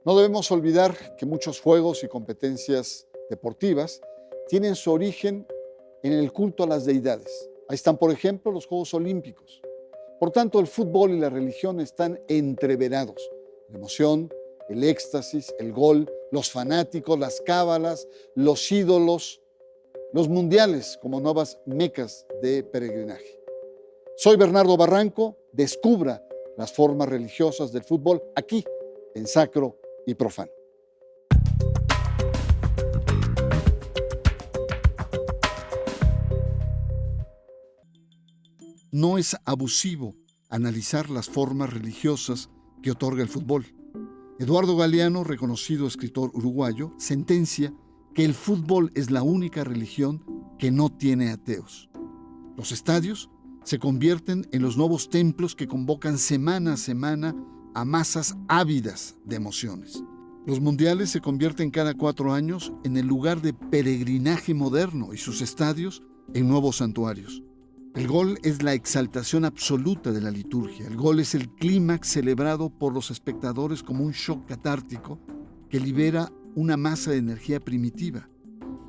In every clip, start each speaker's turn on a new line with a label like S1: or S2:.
S1: No debemos olvidar que muchos juegos y competencias deportivas tienen su origen en el culto a las deidades. Ahí están, por ejemplo, los Juegos Olímpicos. Por tanto, el fútbol y la religión están entreverados. La emoción, el éxtasis, el gol, los fanáticos, las cábalas, los ídolos, los mundiales como nuevas mecas de peregrinaje. Soy Bernardo Barranco, descubra las formas religiosas del fútbol aquí en Sacro y Profano. No es abusivo analizar las formas religiosas que otorga el fútbol. Eduardo Galeano, reconocido escritor uruguayo, sentencia que el fútbol es la única religión que no tiene ateos. Los estadios se convierten en los nuevos templos que convocan semana a semana a masas ávidas de emociones. Los mundiales se convierten cada 4 años en el lugar de peregrinaje moderno y sus estadios en nuevos santuarios. El gol es la exaltación absoluta de la liturgia. El gol es el clímax celebrado por los espectadores como un shock catártico que libera una masa de energía primitiva.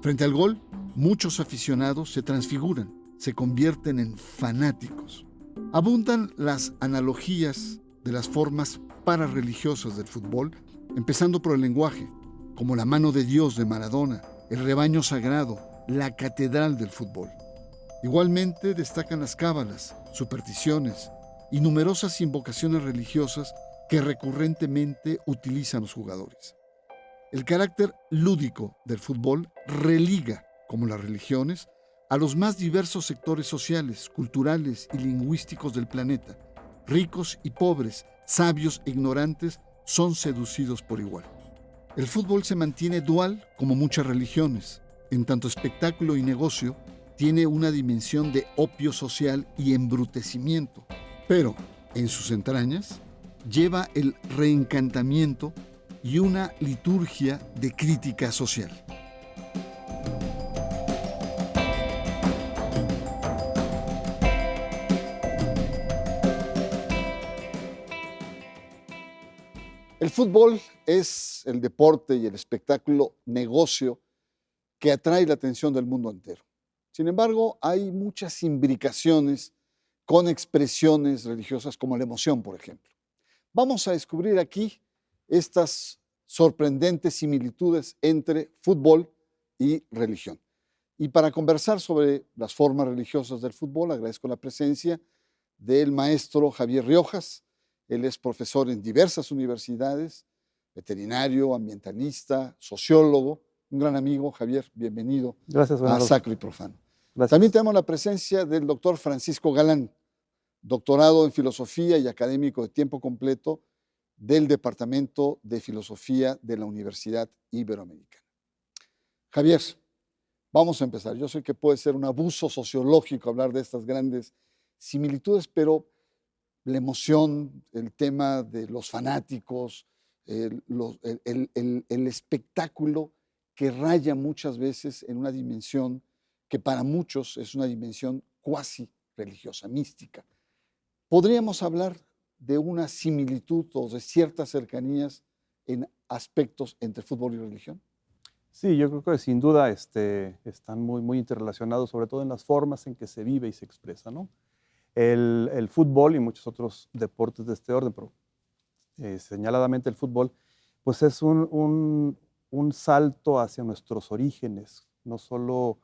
S1: Frente al gol, muchos aficionados se transfiguran, se convierten en fanáticos. Abundan las analogías de las formas pararreligiosas del fútbol, empezando por el lenguaje, como la mano de Dios de Maradona, el rebaño sagrado, la catedral del fútbol. Igualmente destacan las cábalas, supersticiones y numerosas invocaciones religiosas que recurrentemente utilizan los jugadores. El carácter lúdico del fútbol religa, como las religiones, a los más diversos sectores sociales, culturales y lingüísticos del planeta. Ricos y pobres, sabios e ignorantes son seducidos por igual. El fútbol se mantiene dual como muchas religiones. En tanto espectáculo y negocio, tiene una dimensión de opio social y embrutecimiento, pero en sus entrañas lleva el reencantamiento y una liturgia de crítica social. El fútbol es el deporte y el espectáculo negocio que atrae la atención del mundo entero. Sin embargo, hay muchas imbricaciones con expresiones religiosas como la emoción, por ejemplo. Vamos a descubrir aquí estas sorprendentes similitudes entre fútbol y religión. Y para conversar sobre las formas religiosas del fútbol, agradezco la presencia del maestro Javier Riojas. Él es profesor en diversas universidades, veterinario, ambientalista, sociólogo. Un gran amigo, Javier, bienvenido.
S2: Gracias, Bernardo.
S1: A Sacro y Profano.
S2: Gracias.
S1: También tenemos la presencia del doctor Francisco Galán, doctorado en filosofía y académico de tiempo completo del Departamento de Filosofía de la Universidad Iberoamericana. Javier, vamos a empezar. Yo sé que puede ser un abuso sociológico hablar de estas grandes similitudes, pero la emoción, el tema de los fanáticos, el espectáculo que raya muchas veces en una dimensión que para muchos es una dimensión cuasi religiosa, mística. ¿Podríamos hablar de una similitud o de ciertas cercanías en aspectos entre fútbol y religión?
S2: Sí, yo creo que sin duda están muy interrelacionados, sobre todo en las formas en que se vive y se expresa, ¿no? El fútbol y muchos otros deportes de este orden, pero señaladamente el fútbol, pues es un salto hacia nuestros orígenes, no solo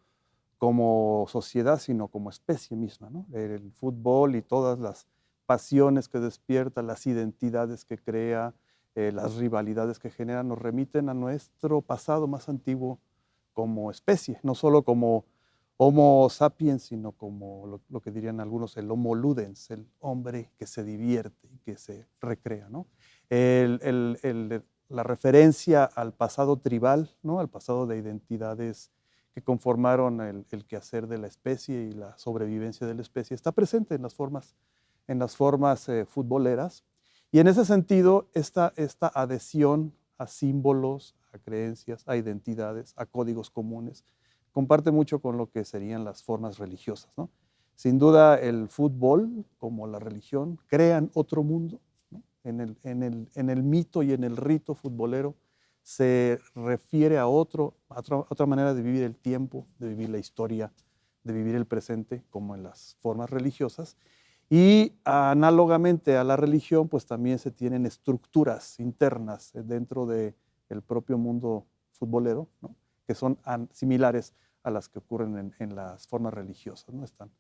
S2: como sociedad, sino como especie misma, ¿no? El fútbol y todas las pasiones que despierta, las identidades que crea, las rivalidades que genera, nos remiten a nuestro pasado más antiguo como especie, no solo como Homo sapiens, sino como lo que dirían algunos el Homo ludens, el hombre que se divierte y que se recrea, ¿no? La referencia al pasado tribal, ¿no? Al pasado de identidades que conformaron el quehacer de la especie y la sobrevivencia de la especie, está presente en las formas futboleras. Y en ese sentido, esta adhesión a símbolos, a creencias, a identidades, a códigos comunes, comparte mucho con lo que serían las formas religiosas, ¿no? Sin duda, el fútbol, como la religión, crean otro mundo, ¿no? en el mito y en el rito futbolero se refiere a otra manera de vivir el tiempo, de vivir la historia, de vivir el presente, como en las formas religiosas. Y análogamente a la religión, pues también se tienen estructuras internas dentro del propio mundo futbolero, ¿no? Que son similares a las que ocurren en las formas religiosas, ¿no? Están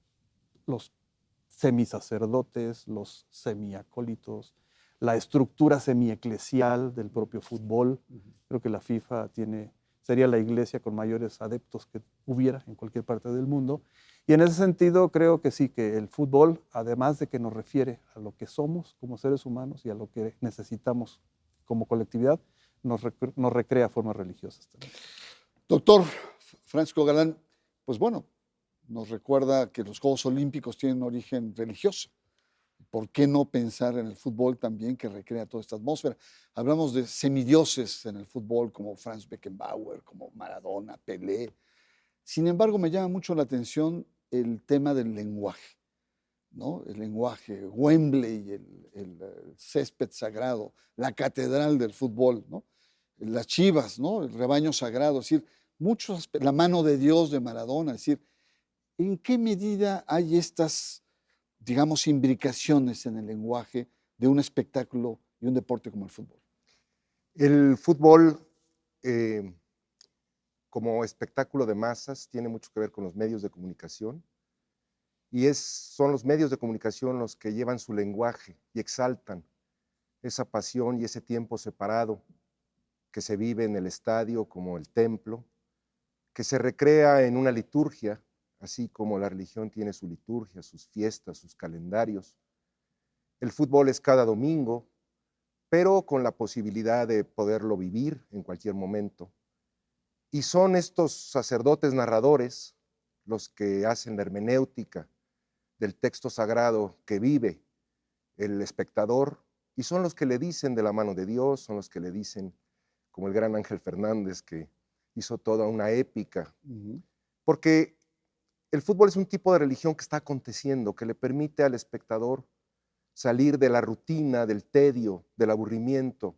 S2: los semisacerdotes, los semiacólitos, la estructura semieclesial del propio fútbol. Creo que la FIFA sería la iglesia con mayores adeptos que hubiera en cualquier parte del mundo. Y en ese sentido creo que sí, que el fútbol, además de que nos refiere a lo que somos como seres humanos y a lo que necesitamos como colectividad, nos recrea formas religiosas también.
S1: Doctor Francisco Galán, pues bueno, nos recuerda que los Juegos Olímpicos tienen origen religioso. ¿Por qué no pensar en el fútbol también que recrea toda esta atmósfera? Hablamos de semidioses en el fútbol como Franz Beckenbauer, como Maradona, Pelé. Sin embargo, me llama mucho la atención el tema del lenguaje, ¿no? El lenguaje, Wembley, el césped sagrado, la catedral del fútbol, ¿no? Las Chivas, ¿no? El rebaño sagrado, es decir, la mano de Dios de Maradona, es decir, ¿en qué medida hay estas, digamos, imbricaciones en el lenguaje de un espectáculo y un deporte como el fútbol?
S3: El fútbol, como espectáculo de masas, tiene mucho que ver con los medios de comunicación, y son los medios de comunicación los que llevan su lenguaje y exaltan esa pasión y ese tiempo separado que se vive en el estadio como el templo, que se recrea en una liturgia, así como la religión tiene su liturgia, sus fiestas, sus calendarios. El fútbol es cada domingo, pero con la posibilidad de poderlo vivir en cualquier momento. Y son estos sacerdotes narradores los que hacen la hermenéutica del texto sagrado que vive el espectador, y son los que le dicen de la mano de Dios, son los que le dicen, como el gran Ángel Fernández, que hizo toda una épica. Porque el fútbol es un tipo de religión que está aconteciendo, que le permite al espectador salir de la rutina, del tedio, del aburrimiento,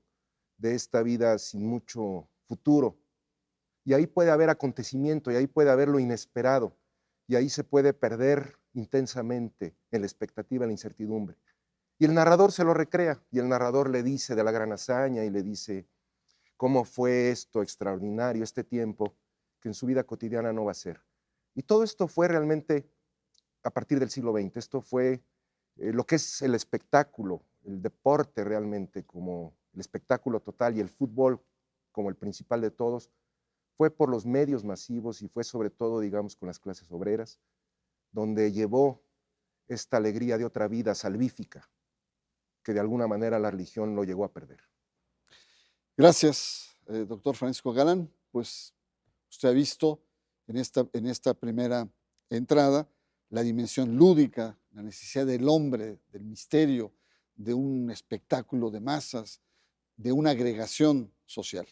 S3: de esta vida sin mucho futuro. Y ahí puede haber acontecimiento, y ahí puede haber lo inesperado, y ahí se puede perder intensamente en la expectativa, en la incertidumbre. Y el narrador se lo recrea, y el narrador le dice de la gran hazaña, y le dice cómo fue esto extraordinario, este tiempo, que en su vida cotidiana no va a ser. Y todo esto fue realmente a partir del siglo XX. Esto fue lo que es el espectáculo, el deporte realmente como el espectáculo total, y el fútbol como el principal de todos, fue por los medios masivos, y fue sobre todo, digamos, con las clases obreras, donde llevó esta alegría de otra vida salvífica, que de alguna manera la religión lo llegó a perder.
S1: Gracias, doctor Francisco Galán. Pues usted ha visto en esta primera entrada la dimensión lúdica, la necesidad del hombre, del misterio, de un espectáculo de masas, de una agregación social.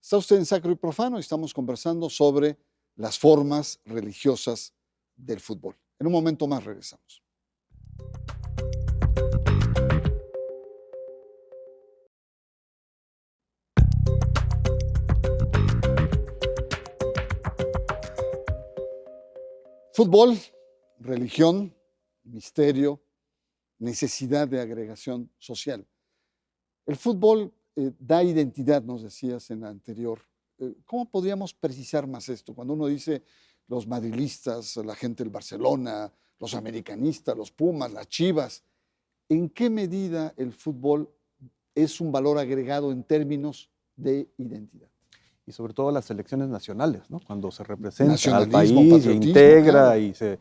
S1: Está usted en Sacro y Profano y estamos conversando sobre las formas religiosas del fútbol. En un momento más regresamos. Fútbol, religión, misterio, necesidad de agregación social. El fútbol da identidad, nos decías en la anterior. ¿Cómo podríamos precisar más esto? Cuando uno dice los madrilistas, la gente del Barcelona, los americanistas, los Pumas, las Chivas, ¿en qué medida el fútbol es un valor agregado en términos de identidad?
S2: Y sobre todo las selecciones nacionales, ¿no? Cuando se representa al
S1: Nacionalismo,
S2: país, se integra,
S1: claro.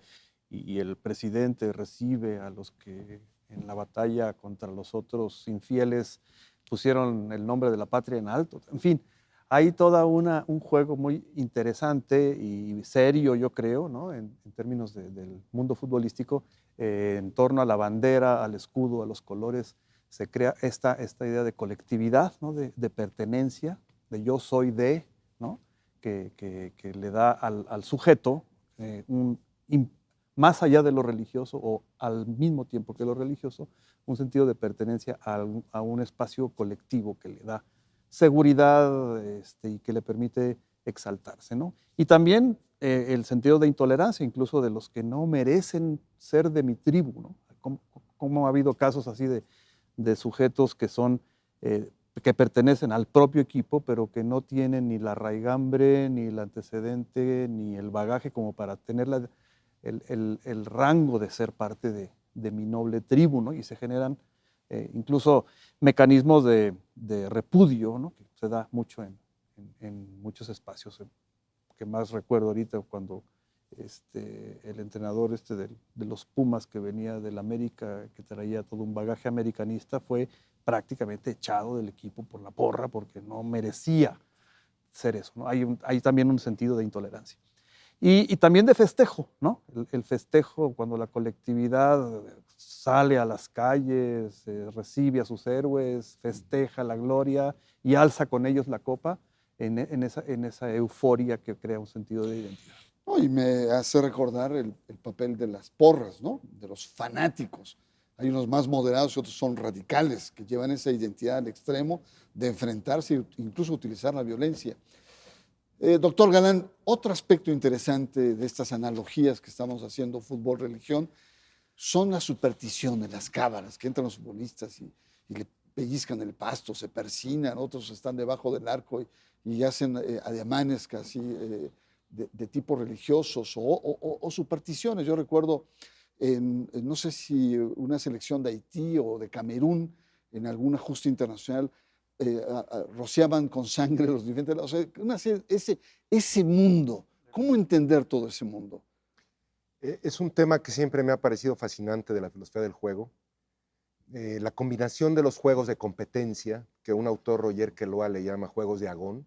S2: y el presidente recibe a los que en la batalla contra los otros infieles pusieron el nombre de la patria en alto. En fin, hay todo un juego muy interesante y serio, yo creo, ¿no? En términos del mundo futbolístico, en torno a la bandera, al escudo, a los colores, se crea esta idea de colectividad, ¿no? De pertenencia, de yo soy de, ¿no? Que le da al sujeto más allá de lo religioso, o al mismo tiempo que lo religioso, un sentido de pertenencia a un espacio colectivo que le da seguridad y que le permite exaltarse, ¿no? Y también el sentido de intolerancia, incluso de los que no merecen ser de mi tribu, ¿no? Como ha habido casos así de sujetos que son, que pertenecen al propio equipo, pero que no tienen ni la raigambre, ni el antecedente, ni el bagaje como para tener el rango de ser parte de mi noble tribu, ¿no? Y se generan incluso mecanismos de repudio, ¿no? Que se da mucho en muchos espacios. Que más recuerdo ahorita cuando el entrenador de los Pumas que venía del América, que traía todo un bagaje americanista, fue prácticamente echado del equipo por la porra porque no merecía ser eso, ¿no? Hay también un sentido de intolerancia. Y también de festejo, ¿no? El festejo cuando la colectividad sale a las calles, recibe a sus héroes, festeja la gloria y alza con ellos la copa en esa euforia que crea un sentido de identidad.
S1: No, y me hace recordar el papel de las porras, ¿no? De los fanáticos. Hay unos más moderados y otros son radicales, que llevan esa identidad al extremo de enfrentarse e incluso utilizar la violencia. Doctor Galán, otro aspecto interesante de estas analogías que estamos haciendo, fútbol-religión, son las supersticiones, las cábalas, que entran los futbolistas y le pellizcan el pasto, se persignan, otros están debajo del arco y hacen ademanes casi de tipo religiosos o supersticiones. Yo recuerdo, no sé si una selección de Haití o de Camerún, en algún ajuste internacional, rociaban con sangre los diferentes lados. O sea, ese mundo, ¿cómo entender todo ese mundo?
S3: Es un tema que siempre me ha parecido fascinante de la filosofía del juego. La combinación de los juegos de competencia, que un autor, Roger Queloa, le llama juegos de agón,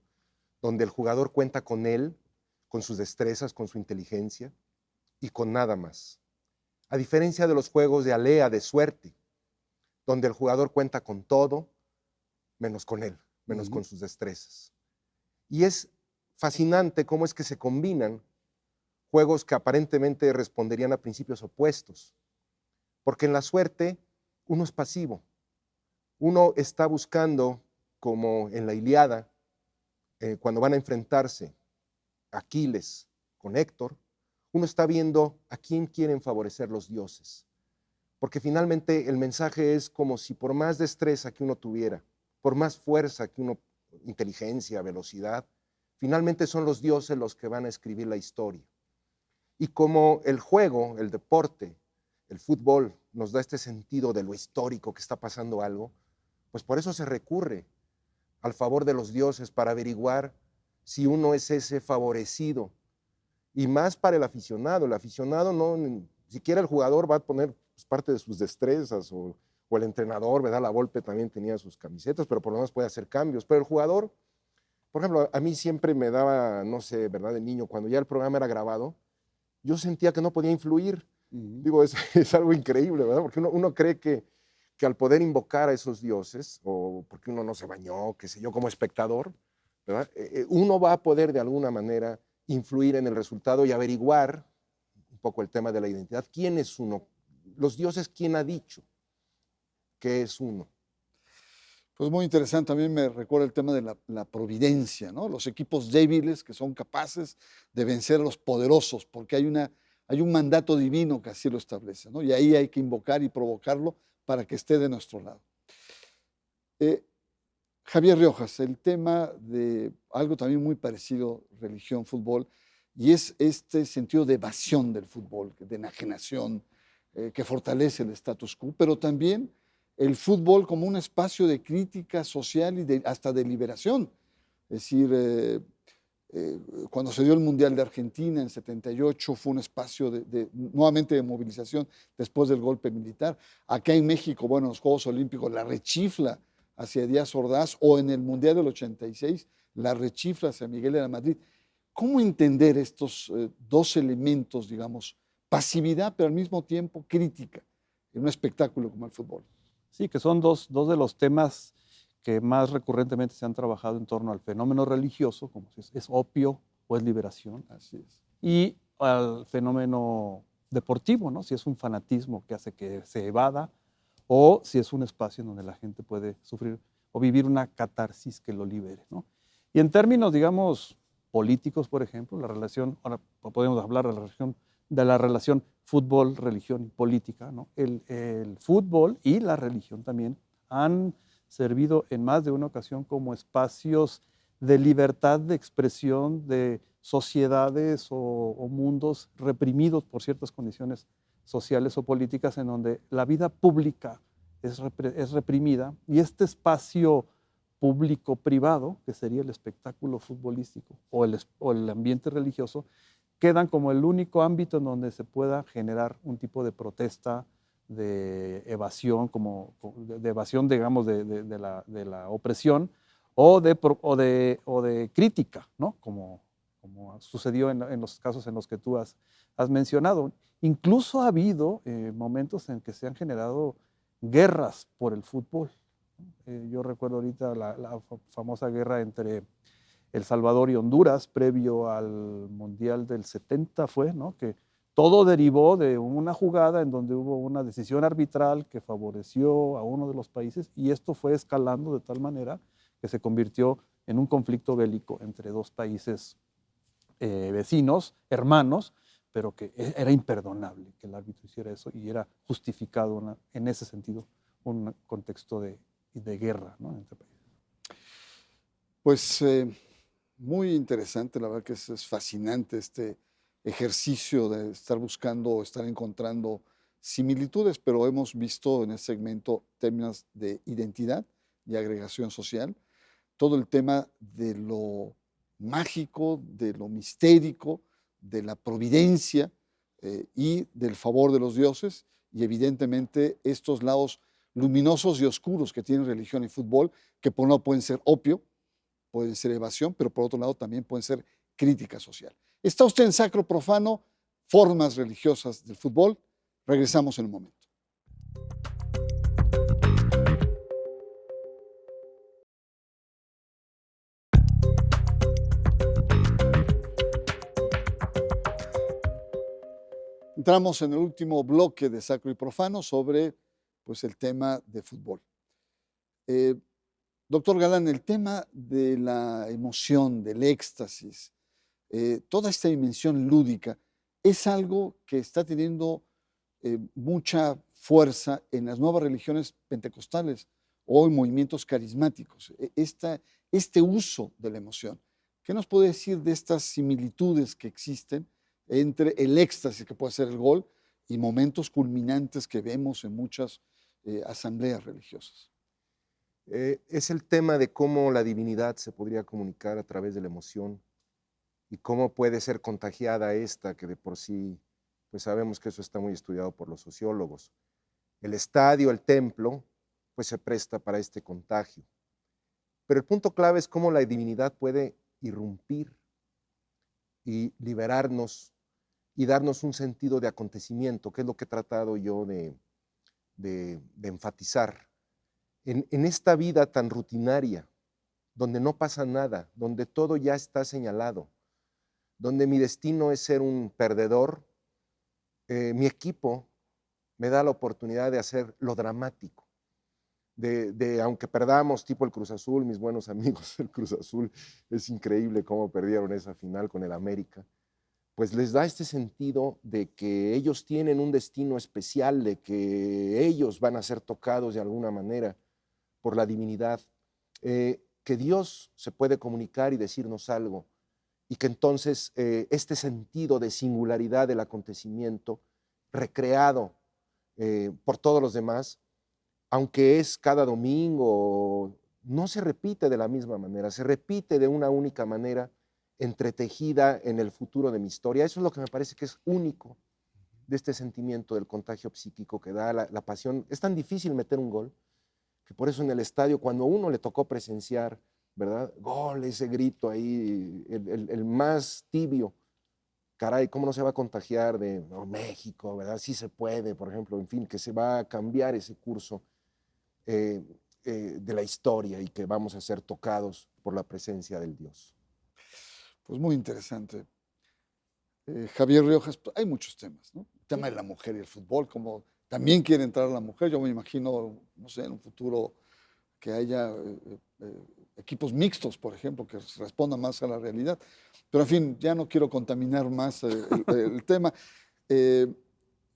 S3: donde el jugador cuenta con él, con sus destrezas, con su inteligencia y con nada más. A diferencia de los juegos de alea, de suerte, donde el jugador cuenta con todo, menos con él, menos con sus destrezas. Y es fascinante cómo es que se combinan juegos que aparentemente responderían a principios opuestos. Porque en la suerte uno es pasivo. Uno está buscando, como en la Ilíada, cuando van a enfrentarse Aquiles con Héctor, uno está viendo a quién quieren favorecer los dioses. Porque finalmente el mensaje es como si por más destreza que uno tuviera, por más fuerza que uno, inteligencia, velocidad, finalmente son los dioses los que van a escribir la historia. Y como el juego, el deporte, el fútbol nos da este sentido de lo histórico, que está pasando algo, pues por eso se recurre al favor de los dioses para averiguar si uno es ese favorecido. Y más para el aficionado no, ni siquiera el jugador va a poner pues, parte de sus destrezas o el entrenador, ¿verdad? La Volpe también tenía sus camisetas, pero por lo menos puede hacer cambios. Pero el jugador, por ejemplo, a mí siempre me daba, no sé, ¿verdad? De niño, cuando ya el programa era grabado, yo sentía que no podía influir. Digo, es algo increíble, ¿verdad? Porque uno cree que al poder invocar a esos dioses, o porque uno no se bañó, qué sé yo, como espectador, ¿verdad? Uno va a poder de alguna manera influir en el resultado y averiguar un poco el tema de la identidad. ¿Quién es uno? Los dioses, ¿quién ha dicho que es uno?
S1: Pues muy interesante, también me recuerda el tema de la providencia, ¿no? Los equipos débiles que son capaces de vencer a los poderosos, porque hay un mandato divino que así lo establece, ¿no? Y ahí hay que invocar y provocarlo para que esté de nuestro lado. Javier Riojas, el tema de algo también muy parecido, religión, fútbol, y es este sentido de evasión del fútbol, de enajenación, que fortalece el status quo, pero también el fútbol como un espacio de crítica social y hasta de liberación. Es decir, cuando se dio el Mundial de Argentina en 78 fue un espacio nuevamente de movilización después del golpe militar. Acá en México, bueno, en los Juegos Olímpicos, la rechifla hacia Díaz Ordaz, o en el Mundial del 86, la rechifla hacia Miguel de la Madrid. ¿Cómo entender estos dos elementos, digamos, pasividad, pero al mismo tiempo crítica, en un espectáculo como el fútbol?
S2: Sí, que son dos de los temas que más recurrentemente se han trabajado en torno al fenómeno religioso, como si es opio o es liberación.
S1: Así es.
S2: Y al fenómeno deportivo, ¿no? Si es un fanatismo que hace que se evada o si es un espacio en donde la gente puede sufrir o vivir una catarsis que lo libere, ¿no? Y en términos, digamos, políticos, por ejemplo, la relación, ahora podemos hablar de la relación fútbol, religión y política, ¿no? El fútbol y la religión también han servido en más de una ocasión como espacios de libertad de expresión de sociedades o mundos reprimidos por ciertas condiciones sociales o políticas en donde la vida pública es reprimida y este espacio público-privado, que sería el espectáculo futbolístico o el ambiente religioso, quedan como el único ámbito en donde se pueda generar un tipo de protesta, de evasión, de evasión, digamos, de la opresión o de crítica, ¿no? Como sucedió en los casos en los que tú has mencionado. Incluso ha habido momentos en que se han generado guerras por el fútbol. Yo recuerdo ahorita la famosa guerra entre El Salvador y Honduras, previo al Mundial del 70 fue, ¿no? Que todo derivó de una jugada en donde hubo una decisión arbitral que favoreció a uno de los países y esto fue escalando de tal manera que se convirtió en un conflicto bélico entre dos países vecinos, hermanos, pero que era imperdonable que el árbitro hiciera eso y era justificado en ese sentido un contexto de guerra, ¿no? Entre países.
S1: Pues muy interesante, la verdad que es fascinante este ejercicio de estar buscando, estar encontrando similitudes, pero hemos visto en este segmento términos de identidad y agregación social, todo el tema de lo mágico, de lo mistérico, de la providencia y del favor de los dioses, y evidentemente estos lados luminosos y oscuros que tienen religión y fútbol, que por un lado pueden ser opio, pueden ser evasión, pero por otro lado también pueden ser crítica social. Está usted en Sacro Profano, formas religiosas del fútbol. Regresamos en un momento. Entramos en el último bloque de Sacro y Profano sobre pues, el tema de fútbol. Doctor Galán, el tema de la emoción, del éxtasis, toda esta dimensión lúdica, es algo que está teniendo mucha fuerza en las nuevas religiones pentecostales o en movimientos carismáticos. Este uso de la emoción. ¿Qué nos puede decir de estas similitudes que existen entre el éxtasis que puede ser el gol y momentos culminantes que vemos en muchas asambleas religiosas?
S3: Es el tema de cómo la divinidad se podría comunicar a través de la emoción y cómo puede ser contagiada esta, que de por sí, pues sabemos que eso está muy estudiado por los sociólogos. El estadio, el templo, pues se presta para este contagio. Pero el punto clave es cómo la divinidad puede irrumpir y liberarnos y darnos un sentido de acontecimiento, que es lo que he tratado yo de enfatizar. En esta vida tan rutinaria, donde no pasa nada, donde todo ya está señalado, donde mi destino es ser un perdedor, mi equipo me da la oportunidad de hacer lo dramático, aunque perdamos, tipo el Cruz Azul, mis buenos amigos del Cruz Azul, es increíble cómo perdieron esa final con el América, pues les da este sentido de que ellos tienen un destino especial, de que ellos van a ser tocados de alguna manera por la divinidad, que Dios se puede comunicar y decirnos algo, y que entonces este sentido de singularidad del acontecimiento, recreado por todos los demás, aunque es cada domingo, no se repite de la misma manera, se repite de una única manera, entretejida en el futuro de mi historia. Eso es lo que me parece que es único de este sentimiento del contagio psíquico que da la pasión. Es tan difícil meter un gol, que por eso en el estadio, cuando a uno le tocó presenciar, ¿verdad? Gol, ese grito ahí, el más tibio, caray, ¿cómo no se va a contagiar de México, ¿verdad? Sí se puede, por ejemplo, en fin, que se va a cambiar ese curso de la historia y que vamos a ser tocados por la presencia del Dios.
S1: Pues muy interesante. Javier Riojas, hay muchos temas, ¿no? El tema de la mujer y el fútbol, como también quiere entrar la mujer. Yo me imagino, no sé, en un futuro que haya equipos mixtos, por ejemplo, que respondan más a la realidad. Pero en fin, ya no quiero contaminar más el tema. Eh,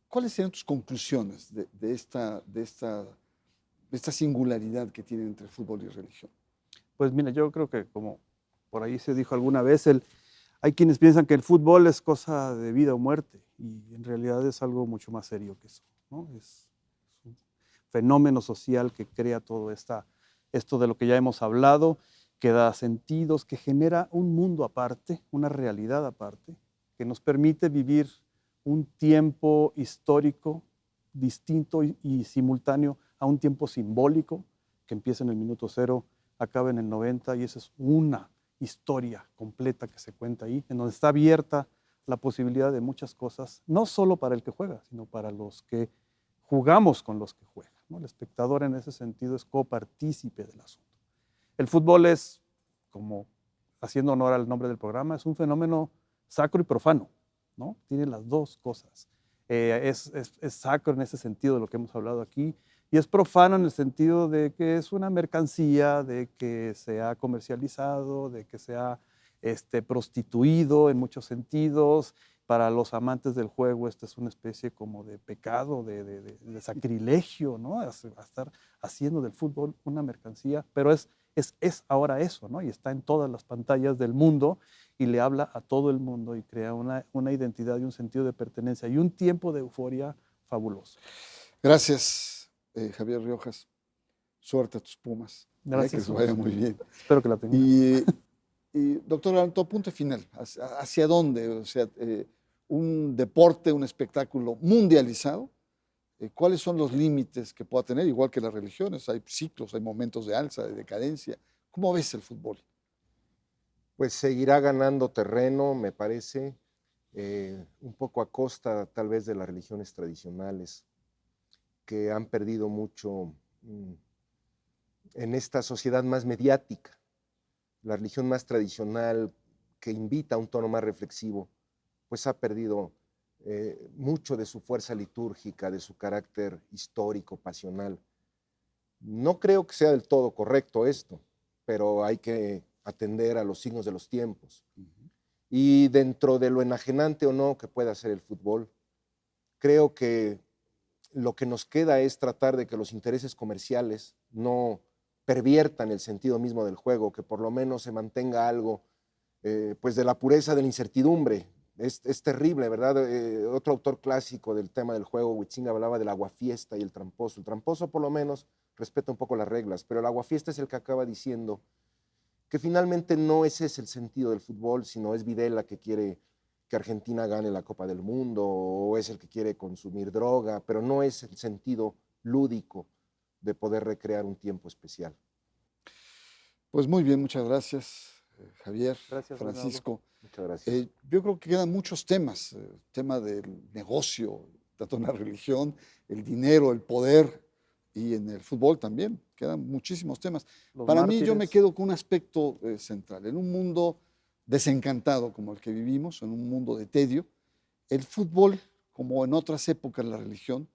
S1: ¿Cuáles serían tus conclusiones de esta singularidad que tiene entre fútbol y religión?
S2: Pues mira, yo creo que como por ahí se dijo alguna vez, hay quienes piensan que el fútbol es cosa de vida o muerte y en realidad es algo mucho más serio que eso, ¿no? Es un fenómeno social que crea todo esto de lo que ya hemos hablado, que da sentidos, que genera un mundo aparte, una realidad aparte, que nos permite vivir un tiempo histórico distinto y simultáneo a un tiempo simbólico que empieza en el minuto cero, acaba en el 90 y esa es una historia completa que se cuenta ahí, en donde está abierta la posibilidad de muchas cosas, no solo para el que juega, sino para los que jugamos con los que juegan, ¿no? El espectador en ese sentido es copartícipe del asunto. El fútbol es, como haciendo honor al nombre del programa, es un fenómeno sacro y profano, ¿no? Tiene las dos cosas. Es sacro en ese sentido de lo que hemos hablado aquí, y es profano en el sentido de que es una mercancía, de que se ha comercializado, de que se ha prostituido en muchos sentidos. Para los amantes del juego, esta es una especie como de pecado, de sacrilegio, ¿no? A estar haciendo del fútbol una mercancía, pero es ahora eso, ¿no? Y está en todas las pantallas del mundo y le habla a todo el mundo y crea una identidad y un sentido de pertenencia y un tiempo de euforia fabuloso.
S1: Gracias, Javier Riojas. Suerte a tus Pumas.
S2: Gracias.
S1: Que les vaya muy bien.
S2: Espero que la tengan.
S1: Y doctor Alonso, punto final. ¿Hacia dónde? O sea, un deporte, un espectáculo mundializado. ¿Cuáles son los límites que pueda tener? Igual que las religiones, hay ciclos, hay momentos de alza, de decadencia. ¿Cómo ves el fútbol?
S3: Pues seguirá ganando terreno, me parece, un poco a costa tal vez de las religiones tradicionales, que han perdido mucho en esta sociedad más mediática. La religión más tradicional, que invita a un tono más reflexivo, pues ha perdido mucho de su fuerza litúrgica, de su carácter histórico, pasional. No creo que sea del todo correcto esto, pero hay que atender a los signos de los tiempos. Y dentro de lo enajenante o no que pueda ser el fútbol, creo que lo que nos queda es tratar de que los intereses comerciales no perviertan el sentido mismo del juego, que por lo menos se mantenga algo pues de la pureza de la incertidumbre. Es terrible, ¿verdad? Otro autor clásico del tema del juego, Huizinga, hablaba del aguafiesta y el tramposo. El tramposo por lo menos respeta un poco las reglas, pero el aguafiesta es el que acaba diciendo que finalmente no ese es el sentido del fútbol, sino es Videla que quiere que Argentina gane la Copa del Mundo, o es el que quiere consumir droga, pero no es el sentido lúdico de poder recrear un tiempo especial.
S1: Pues muy bien, muchas gracias, Javier,
S2: Gracias,
S1: Francisco.
S3: Muchas gracias.
S1: Yo creo que quedan muchos temas, el tema del negocio, tanto en la religión, el dinero, el poder, y en el fútbol también, quedan muchísimos temas. Para mí yo me quedo con un aspecto central. En un mundo desencantado como el que vivimos, en un mundo de tedio, el fútbol, como en otras épocas la religión,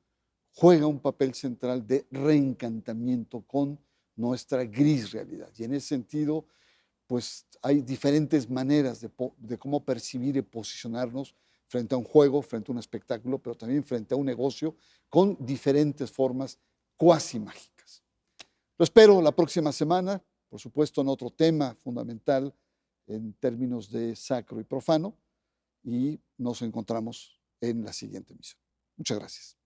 S1: juega un papel central de reencantamiento con nuestra gris realidad. Y en ese sentido, pues hay diferentes maneras de cómo percibir y posicionarnos frente a un juego, frente a un espectáculo, pero también frente a un negocio con diferentes formas cuasi mágicas. Lo espero la próxima semana, por supuesto en otro tema fundamental en términos de sacro y profano, y nos encontramos en la siguiente emisión. Muchas gracias.